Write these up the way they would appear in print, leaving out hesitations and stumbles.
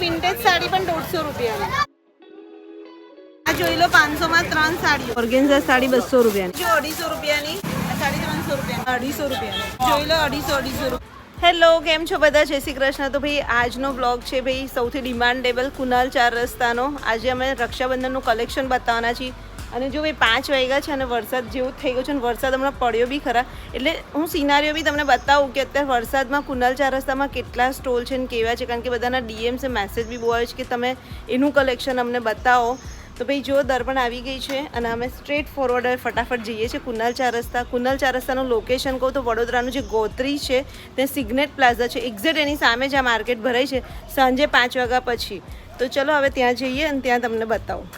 Vintage sari પણ 150 રૂપિયાની. આ જોઈ લો 500 માં 3 સાડીઓ. ઓર્ગેન્ઝા સાડી 200 રૂપિયાની. જો 250 રૂપિયાની. આ સાડી 300 રૂપિયાની. 250 રૂપિયાની. જોઈ લો 250 રૂપિયા. હેલો, કેમ છો બધા? જય શ્રી કૃષ્ણ. તો ભાઈ આજનો બ્લોગ છે ભાઈ સૌથી ડિમાન્ડેબલ કુનાલ 4 રસ્તાનો. આજે અમે રક્ષાબંધનનું કલેક્શન બતાવવાના છીએ. અને જો ભાઈ 5 વાગ્યા છે અને વરસાદ જેવું થઈ ગયું છે અને વરસાદ હમણાં પડ્યો બી ખરા, એટલે હું સિનારીઓ બી તમને બતાવું કે અત્યારે વરસાદમાં કુનાલ 4 રસ્તામાં કેટલા સ્ટોલ છે ને કેવા છે, કારણ કે બધાના ડીએમ્સ મેસેજ બી બહુ આવે છે કે તમે એનું કલેક્શન અમને બતાવો. તો ભાઈ જો દર્પણ આવી ગઈ છે અને અમે સ્ટ્રેટ ફોરવર્ડ ફટાફટ જઈએ છીએ કુનાલ 4 રસ્તા. કુનાલ 4 રસ્તાનું લોકેશન કહું તો વડોદરાનું જે ગોત્રી છે તે સિગ્નેટ પ્લાઝા છે, એક્ઝેક્ટ એની સામે જ આ માર્કેટ ભરાય છે સાંજે 5 વાગ્યા પછી. તો ચલો હવે ત્યાં જઈએ અને ત્યાં તમને બતાવું.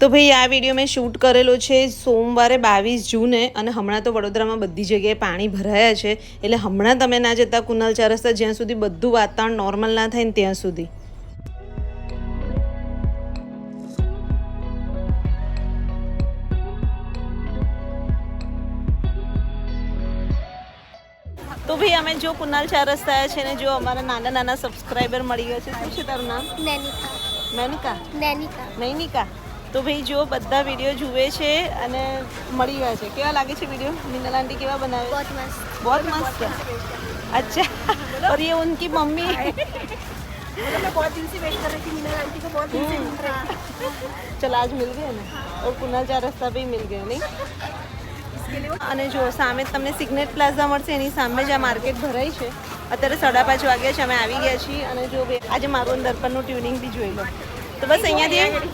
તો ભાઈ આ વિડીયો મેં શૂટ કરેલો છે સોમવારે 22 જૂને, અને હમણાં તો વડોદરામાં બધી જગ્યાએ પાણી ભરાયા છે, એટલે હમણાં તમે ના જતા કુનાલ 4 રસ્તા જ્યાં સુધી બધું વાતાવરણ નોર્મલ ના થાય ને ત્યાં સુધી. તો ભાઈ અમે જો કુનાલ 4 રસ્તા આવ્યા છે ને જો અમારા નાના નાના સબસ્ક્રાઈબર મળી ગયા છે. શું છે તારું નામ? નૈનિકા. નૈનિકા. તો ભાઈ જો બધા વિડીયો જુએ છે અને મળી ગયા છે. કેવા લાગે છે વિડીયો? મીનલ આंटी કેવા બનાવે? बहुत मस्त. अच्छा, और ये उनकी मम्मी मैं बहुत दिन से वेट कर रही थी मीनल आंटी को, बहुत दिन से मिल रही. चल आज मिल गए ना, और કુનાલ 4 રસ્તા ભી મિલ ગયા નહીં. અને જો સામે તમને સિગ્નેટ પ્લાઝા મળશે, એની સામે જ આ માર્કેટ ભરાઈ છે. અત્યારે 5:30 વાગ્યા છે, અમે આવી ગયા છીએ. અને જો આજે મારું દર્પણનું ટ્યુનિંગ બી જોઈ લો. તો બસ અહીંયાથી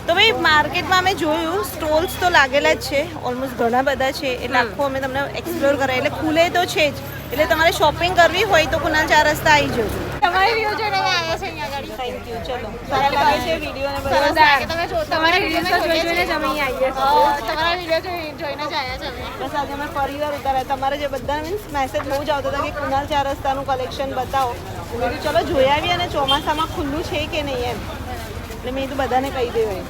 તો ભાઈ માર્કેટમાં અમે જોયું સ્ટોલ્સ તો લાગેલા જ છે, ઓલમોસ્ટ ઘણા બધા છે, એટલે આખું અમે તમને એક્સપ્લોર કરાય. એટલે ખુલે તો છે જ, એટલે તમારે શોપિંગ કરવી હોય તો કુનાલ 4 રસ્તા આવી જજો. તમારી વિડિયો જોઈને આવ્યા છે અહીંયા ગાડી. Thank you. ચલો સારા લાગે છે વિડિયો ને બધું. તમે જો તમારા વિડિયો જોઈને જ અમે અહીંયા આવીએ છીએ. તમારા વિડિયો જોઈને જ આવ્યા છે અમે. બસ આજે અમે પરિવાર ઉતાર્યા. તમારે જે બધા મીન્સ મેસેજ બહુ જ આવતા હતા કે કુનાલ 4 રસ્તાનું કલેક્શન બતાવો. મેં કીધું ચલો જોઈ આવીએ અને ચોમાસામાં ખુલ્લું છે કે નહીં એમ, એટલે મેં તો બધાને કહી દેવાય.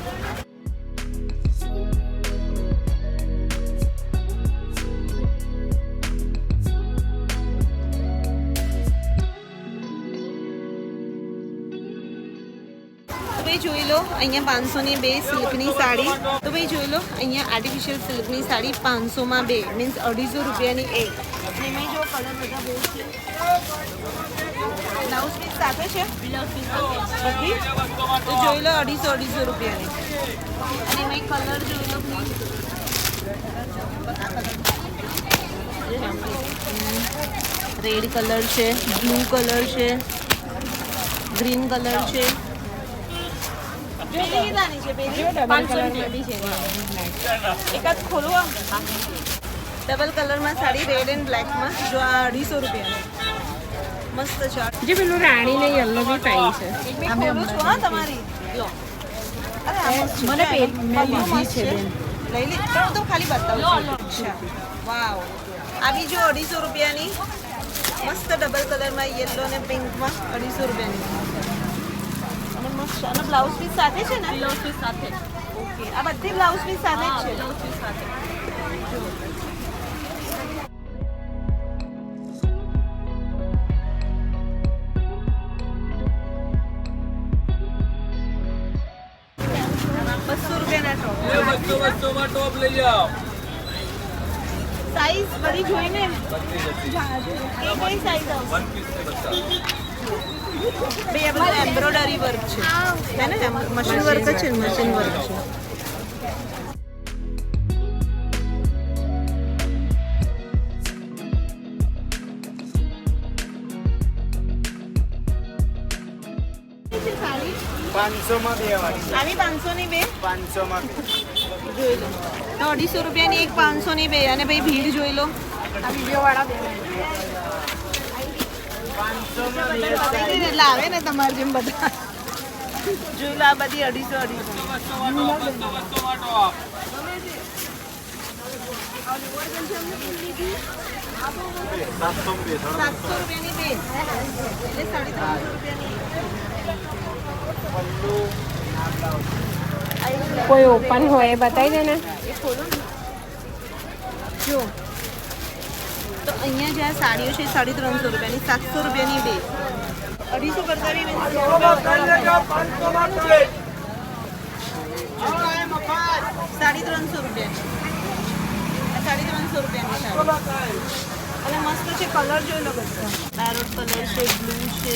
જોઈ લો અહીંયા 500 ની 2 સિલ્કની સાડી. તો ભાઈ જોઈ લો અહીંયા આર્ટિફિશિયલ સિલ્કની સાડી 500 માં 2 મીન્સ 250 રૂપિયાની એક. અને એમાં જો કલર બધા બહુ છે. બ્લાઉઝ પીસ સાથે છે બધી. તો જોઈ લો 250 રૂપિયાની. અને એમાં કલર જોઈ લો રેડ કલર છે, બ્લુ કલર છે, ગ્રીન કલર છે. એકાદ ખોલો. ડબલ કલરમાં સાડી રેડ એન્ડ બ્લેકમાં જો આ 250 રૂપિયા મસ્ત છે. જે પેલું રાણી ને યલો બી પાઈ છે. અમે ખોલું છું હા તમારી. લો અરે મને પેલી છે બેન લઈ લે તો ખાલી બતાવું. અચ્છા વાવ. આ બી જો 250 રૂપિયાની મસ્ત ડબલ કલરમાં યલો ને પિંકમાં 250 રૂપિયાની. અને બ્લાઉઝ પીસ સાથે છે ને? બ્લાઉઝ પીસ સાથે. ઓકે, આ બધી બ્લાઉઝ પીસ સાથે જ છે. બ્લાઉઝ પીસ સાથે. ટોપ લઈ જાઓ. સાઈઝ બધી જોઈને કઈ સાઈઝ આવશે? બે આ બધું એમ્બ્રોઇડરી વર્ક છે હે ને, મશીન વર્ક છે ને, મશીન વર્ક છે. સાડી 500 માં 2 વાળી. આવી 500 ની 2 500 માં જોઈ લો. તો 250 રૂપિયાની એક, 500 ની 2. અને ભાઈ ભીડ જોઈ લો. આ વિડીયો વાળા એટલે આવે ને તમારે જેમ બધા જોઈ લો. આ બધી 700 રૂપિયાની 2 એટલે 350 રૂપિયાની. કોઈ ઓપન હોય એ બતાવી દે ને. એ ખોલો ને. જો તો અહીંયા જે આ સાડીઓ છે 350 રૂપિયાની, 700 રૂપિયાની બે, 250 કરતા બી સાડી 300 રૂપિયાની, 350 રૂપિયાની સાડી. અને મસ્ત છે, કલર જોઈ લો બધા. પેરોટ કલર છે, બ્લુ છે,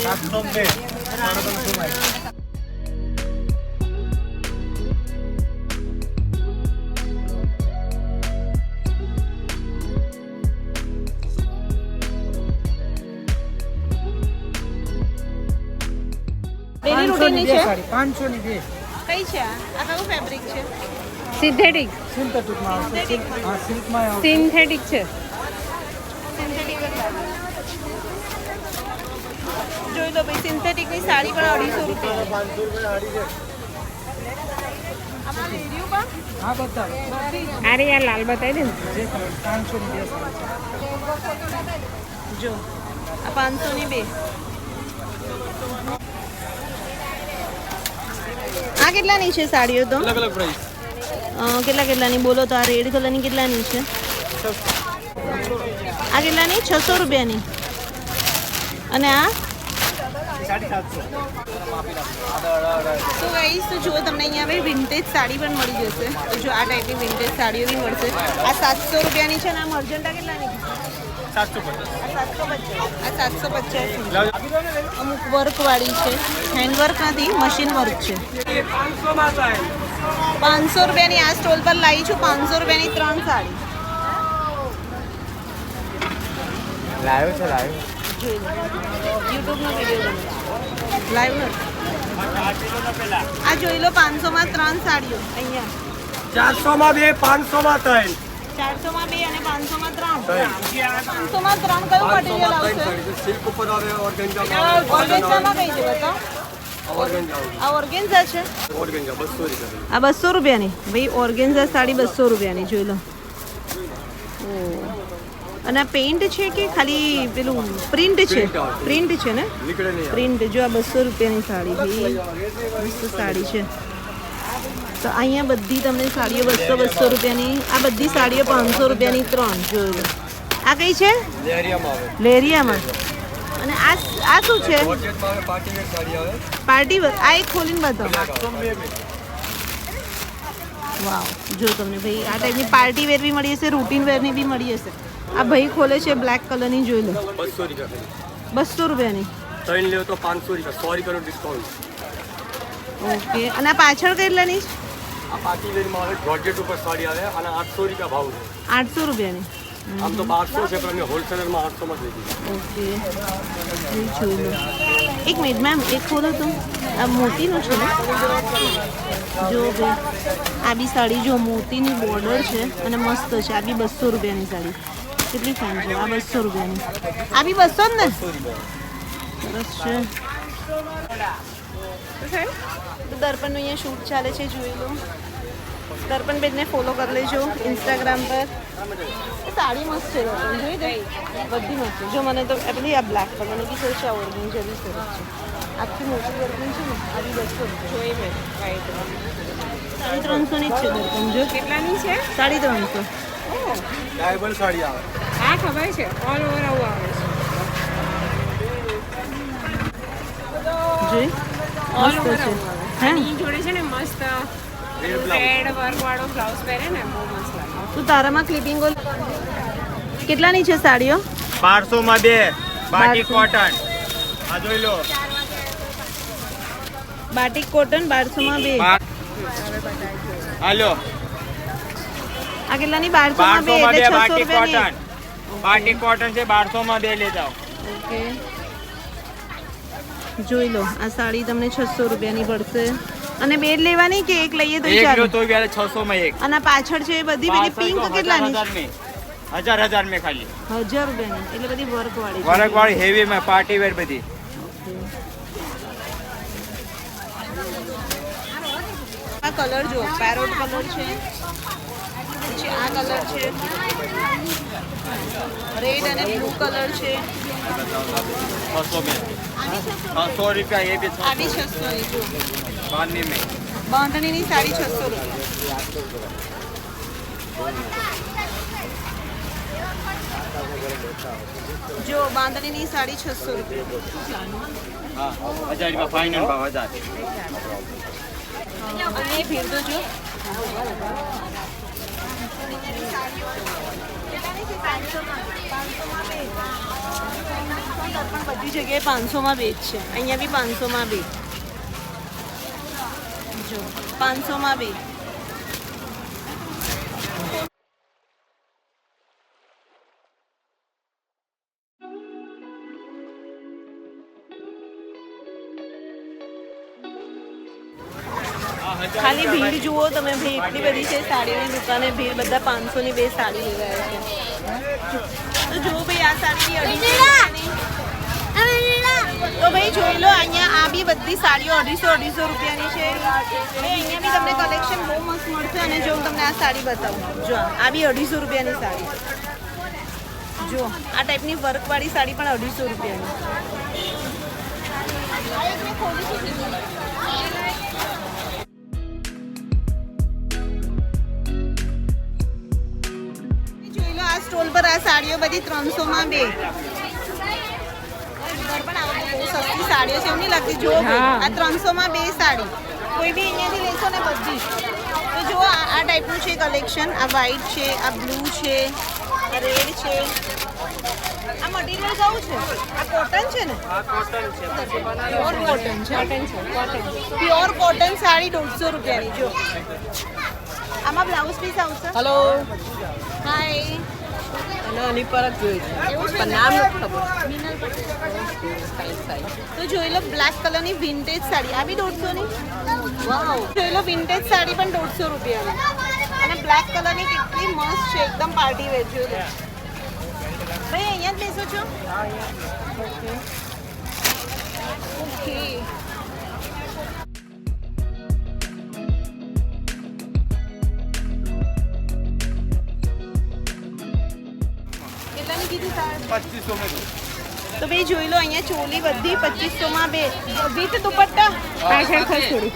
ડેલી રૂટીનની છે. 500 ની બે. કઈ છે આ કયું ફેબ્રિક છે? સિન્થેટિક સિન્થેટિકમાં આવશે. હા, સિલ્કમાં આવશે. સિન્થેટિક છે. સિન્થેટિક જોઈ લો ભાઈ, સિન્થેટિકની સાડી પણ 250 રૂપિયા. 500 રૂપિયા સાડી છે. આમાં લેડીઓ પણ હા, બતાવો. અરે યાર લાલ બતાવી દે ને. જે કલર 500 ની બે સાડી છે. જો આ 500 ની બે. આ કેટલાની છે સાડીઓ? તો અલગ અલગ પ્રાઇસ. કેટલાની બોલો તો? આ રેડ કલરની કેટલાની છે? આ કેટલાની? 600 રૂપિયાની. અને આ તો ગાઈસ, તો જુઓ તમને અહીંયા હવે વિન્ટેજ સાડી પણ મળી જશે. તો જો આ ટાઈપની વિન્ટેજ સાડીઓ બી મળશે. આ 700 રૂપિયાની છે. અને આ મર્જન્ટા કેટલાની? 750. અમુક વર્ક વાળી છે, હેન્ડવર્ક નથી, મશીન વર્ક છે. 500 રૂપિયાની આ સ્ટોલ પર લાવી છું. 500 રૂપિયાની 3 સાડી. લાવ્યો છે, લાવ્યો. જોઈ લો, યુટ્યુબનો વિડીયો બને લાઈવ નથી. આ જોઈ લો, 500 માં 3 સાડીઓ. અહીંયા 400 માં બે, 500 માં 3. 400 માં 2 અને 500 માં 3. 500 માં 3 કયું મટીરિયલ આવશે? સિલ્ક ઉપર આવે, ઓર્ગેન્ઝા ઓર્ગેન્ઝામાં કઈ છે બતાવો? આ ઓર્ગેન્ઝા છે. ઓર્ગેન્ઝા 200 રૂપિયા. આ 200 રૂપિયાની ભાઈ, ઓર્ગેન્ઝા સાડી 200 રૂપિયાની. જોઈ લો. અને આ પેઇન્ટ છે કે ખાલી પેલું પ્રિન્ટ છે? પ્રિન્ટ છે ને, નીકળે નહીં. પ્રિન્ટ. જો આ 200 રૂપિયાની સાડી ભાઈ, મસ્ત સાડી છે. તો અહીંયા બધી તમને સાડીઓ 200 રૂપિયાની. આ બધી સાડીઓ 500 રૂપિયાની 3. જોઈ લો. આ કઈ છે? લેરિયામાં આવે. લેરિયામાં. અને આ શું છે? ઓર્ગેન્ઝામાં આવે, પાર્ટી વેર સાડી આવે. Party work. આ એક ખોલીને બતાવો. 800 બે. વાવ, જો તમને ભાઈ આ ટાઈપની પાર્ટી વેર બી મળી હશે, રૂટીન વેરની બી મળી હશે. આ ભાઈ ખોલે છે બ્લેક કલરની. જોઈ લો, 200 રૂપિયા. 200 રૂપિયાની. 3 લેવો તો 500 રૂપિયા. 100 રૂપિયાનું ડિસ્કાઉન્ટ. ઓકે. અને આ પાછળ કેટલાની છે? આ પાર્ટી વેરમાં આવે, જોર્જેટ ઉપર સાડી આવે અને 800 રૂપિયા ભાવ છે. 800 રૂપિયાની. આમ તો 1200 છે, પણ અમે હોલસેલરમાં 800 માં જ લઈ દીધી. ઓકે, જોઈ લો. એક મિનિટ મેમ, એક ખોલો તો. આ મોતીનું છે ને? જો ભાઈ, આ બી સાડી જો મોતીની બોર્ડર છે અને મસ્ત છે. આ બી 200 રૂપિયાની સાડી. કેટલી ફાઇન છે. આ 200 રૂપિયાની. આ બી 200 જ ને? સરસ છે. તો દર્પણનું અહીંયા શૂટ ચાલે છે, જોઈ લો. દર્પણ બેનને ફોલો કરી લેજો ઇન્સ્ટાગ્રામ પર. સાડી મસ્ત છે દર્પણ, જોઈ દે. બધી મસ્ત છે. જો મને તો એટલી આ બ્લેક કલરની બી સરસ છે, આ ઓર્ગેન્ઝા બી સરસ છે. આખી મોટી વર્કની છે ને, આ બી 200 જોઈ મેં. 350 ની જ છે દર્પણ. જો કેટલાની છે? 350. ડાયબલ સાડી આવે. હા ખબર છે, ઓલ ઓવર આવું આવે છે. જોઈ ઓલ મસ્ત ઓવર છે. આવું આવે. હે? અને ઈ જોડે છે ને મસ્ત રેડ વર્ક વાળો બ્લાઉઝ પહેરે ને, બહુ મસ્ત લાગે. તું તારામાં ક્લિપિંગો કેટલાની છે સાડીઓ? 1200 માં બે. બાટિક 1200. કોટન. આ જોઈ લો. બાટિક કોટન 1200 માં બે. હાલો. આ કેટલાની? 1200 માં બે 1200 માં બે એટલે 600 બાટિક રૂપિયાની. કોટન. બાટિક કોટન છે, 1200 માં બે લઈ જાઓ. ઓકે, જોઈ લો. આ સાડી તમને 600 રૂપિયાની પડશે. અને બે જ લેવાની કે એક લઈએ તો એક ચાલે? લો તો 600 માં એક. અને આ પાછળ છે એ બધી પેલી પિંક કેટલાની? 1000 में खाली 1000 રૂપિયાની. એટલે બધી વર્ક વાળી છે. वर्क वाली हेवी में पार्टी वेर बधी. આ કલર જો પેરોટ કલર છે, પછી આ કલર છે, રેડ અને બ્લુ કલર છે. 600 में. આની 600 100 रुपया ये भी આ બી 600 ની. જો बांधने में. બાંધણીની સાડી 600 રૂપિયા. જો બાંધણીની સાડી 600 રૂપિયા. હા 1000 માં ફાઇનલ ભાવ 1000. અને ભીડ તો જો પણ બધી જગ્યાએ 500માં બે જ છે. અહીંયા બી 500માં બે. જો 500માં બે. ખાલી ભીડ જુઓ તમે, ભાઈ એટલી બધી છે સાડીઓની દુકાને ભીડ. બધા 500ની બે સાડી લઈ રહ્યા છે. તો જુઓ ભાઈ આ સાડી 250. તો ભાઈ જોઈ લો, અહીંયા આ બી બધી સાડીઓ 250 રૂપિયાની છે. ભાઈ અહીંયા બી તમને કલેક્શન બહુ મસ્ત મળશે. અને જો હું તમને આ સાડી બતાવું, જો આ બી 250 રૂપિયાની સાડી. જો આ ટાઈપની વર્કવાળી સાડી પણ 250 રૂપિયાની. આ સ્ટોલ પર આ સાડીઓ બધી 300માં બે. પણ આ બહુ સસ્તી સાડીઓ છે, એવું નહીં લાગતી. જો આ 300માં બે સાડી. કોઈ બી અહીંયાથી લેશો ને બધી. તો જો આ ટાઈપનું છે કલેક્શન. આ વ્હાઈટ છે, આ બ્લુ છે, આ રેડ છે. આ મટીરિયલ કયું છે? આ કોટન છે ને? પ્યોર કોટન છે. પ્યોર કોટન સાડી 150 રૂપિયાની. જો આમાં બ્લાઉઝ પીસ આવશે. Hello hi. આની પરત જોઈ છે પણ નામ નથી ખબર. તો જોઈ લો બ્લેક કલરની વિન્ટેજ સાડી. આ બી 150 ની. વાવ. જોઈ લો વિન્ટેજ સાડી પણ 150 રૂપિયાની. અને બ્લેક કલરની કેટલી મસ્ત છે, એકદમ પાર્ટી વેર. જોઈ લો ભાઈ, અહીંયા જ બેસો છો? ઓકે. કેટલાની કીધી સાડી? 2500 में તો ભાઈ જોઈ લો, અહીંયા ચોલી બધી 2500માં બે. વિથ દુપટ્ટા પાછળ ખસોડી.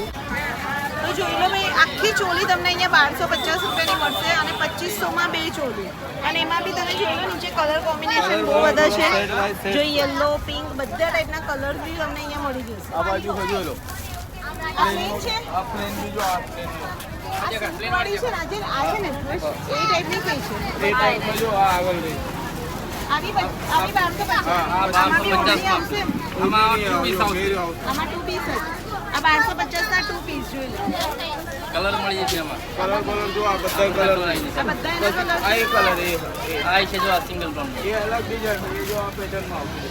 તો જોઈ લો ભાઈ, આખી ચોલી તમને અહીંયા 1250 રૂપિયાની મળશે. અને 2500માં બે ચોલી. અને એમાં બી તમે જોઈ લો નીચે કલર કોમ્બિનેશન બહુ બધા છે. જો યલો, પિંક બધા ટાઈપના કલર બી તમને અહીંયા મળી જશે. આ બાજુ ખજો લો. આ પ્લેન છે, આ પ્લેન બીજો આ પ્લેન આ સિલ્કવાળી છે ને, આ છે ને એ ટાઈપની કઈ છે? એ ટાઈપ માં જો આ આગળ રહી. આવી 1250. આમાં બી ઓળી આવશે. આમાં 2 પીસ જ. આ 1250 ના 2 પીસ જોઈ લો. કલર મળી જશે એમાં. કલર જો આ બધા કલર આ બધા એના કલર. આ એક કલર આ છે જો આ સિંગલ ટોન. એ અલગ ડિઝાઇન એ જો આ પેટર્ન માં આવશે.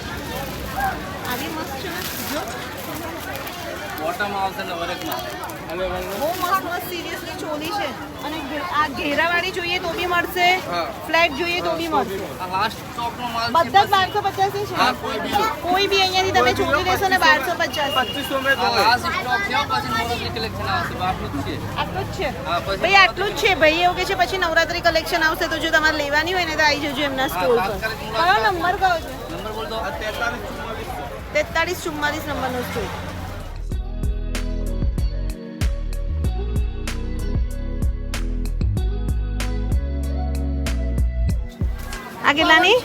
આવી મસ્ત છે ને. જો બોટમ આવશે ને વર્કમાં. અને બહુ મસ્ત મસ્ત સિરિયસલી ચોલી છે. અને આ ઘેરાવાળી જોઈએ તો બી મળશે, ફ્લેટ જોઈએ તો બી મળશે. આ લાસ્ટ સ્ટોક નો માલ બધા જ 1250 છે. કોઈ બી અહીંયાથી તમે ચોલી લેશો ને 1250. 2500 में આ લાસ્ટ સ્ટોક છે પછી નવરાત્રી કલેક્શન આવશે આટલું જ છે. આટલું જ છે હા પછી ભાઈ, આટલું જ છે ભાઈ. એવું કે છે પછી નવરાત્રી કલેક્શન આવશે. તો જો તમારે લેવાની હોય ને તો આવી જજો એમના સ્ટોલ પર. કયો નંબર કયો છે? નંબર બોલ દો. 4344 નંબરનો સ્ટોલ. આ કેટલાની?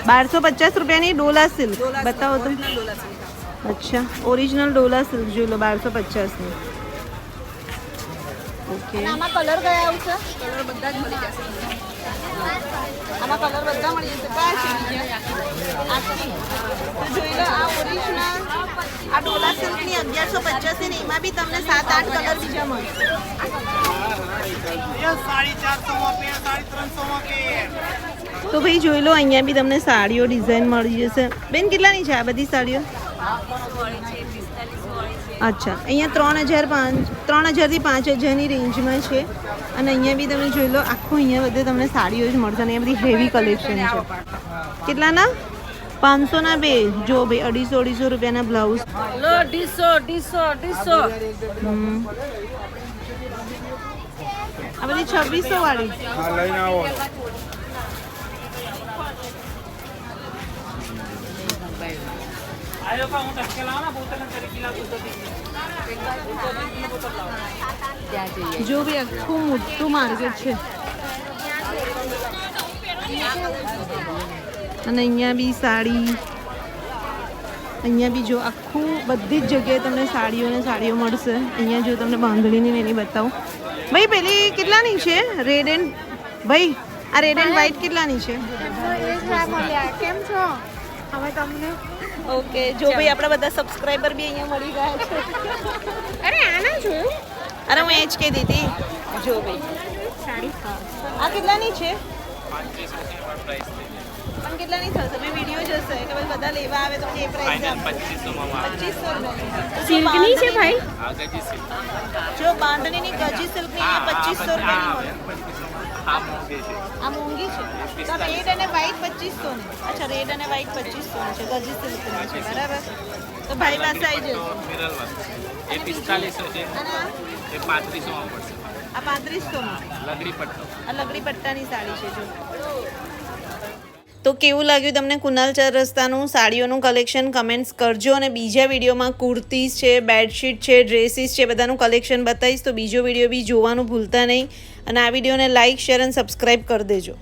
1250 રૂપિયાની ડોલા સિલ્ક. બતાવો તો. અચ્છા, ઓરિજિનલ ડોલા સિલ્ક જોઈ લો 1250 ની. ઓકે. આમાં કલર કયા આવશે? કલર બધા જ મળી જશે. આમાં કલર બધા મળી જશે. કયા છે બીજા? આખી. તો જોઈ લો આ ઓરિજિનલ આ ડોલા સિલ્કની 1150 ની. એમાં બી તમને 7-8 કલર બીજા મળશે. તો ભાઈ જોઈ લો, અહીંયા બી તમને સાડીઓ ડિઝાઇન મળી જશે. બેન કેટલાની છે આ બધી સાડીઓ? અચ્છા, અહીંયા 3000 થી 5000ની રેન્જમાં છે. અને અહીંયા બી તમે જોઈ લો, આખું અહીંયા બધે તમને સાડીઓ જ મળશે. અને એ બધી હેવી કલેક્શન છે. કેટલાના? 500 ના બે. જો ભાઈ 250 રૂપિયાના બ્લાઉઝ. લો 250. આ બધી 2600 વાળી. હા લઈને આવો. જો ભાઈ આખું મોટું માર્કેટ છે. અને અહીંયા બી સાડી, અહીંયા બી જો આખું બધી જ જગ્યાએ તમને સાડીઓ મળશે. અહીંયા જો તમને બાંધણીની ને એની બતાવું. ભાઈ પેલી કેટલાની છે રેડ એન્ડ? ભાઈ આ રેડ એન્ડ વ્હાઈટ કેટલાની છે? કેમ છો? હવે તમને ઓકે જો ભાઈ આપણા બધા સબસ્ક્રાઇબર બી અહીંયા મળી ગયા છે. અરે આના જોયું અરે હું એ જ કહેતી હતી. જો ભાઈ સાડી આ કેટલાની છે? પણ કેટલાની થશે? મેં વિડીયો જોશે કે ભાઈ બધા લેવા આવે તો એ પ્રાઇસ 2500 સિલ્કની છે ભાઈ. જો બાંધણીની ગજી સિલ્કની 2500 રૂપિયાની મળે. આ મોંઘી છે. તો રેડ અને વ્હાઈટ 2500 ની. અચ્છા રેડ અને વ્હાઈટ 2500 ની છે, ગજી સિલ્કની છે. બરાબર. તો ભાઈ પાસે આવી જશે. એ 4500 છે, અને આ? એ 3500 માં પડશે. આ 3500 માં. લગડી પટ્ટો. આ લગડી પટ્ટાની સાડી છે જો. તો કેવું લાગ્યું તમને કુનાલ 4 રસ્તાનું સાડીઓનું કલેક્શન? કમેન્ટ્સ કરજો. અને બીજા વિડીયોમાં કુર્તીઝ છે, બેડશીટ છે, ડ્રેસીસ છે, બધાનું કલેક્શન બતાવીશ. તો બીજો વિડીયો બી જોવાનું ભૂલતા નહીં. અને આ વિડીયોને લાઇક, શેર અને સબસ્ક્રાઈબ કરી દેજો.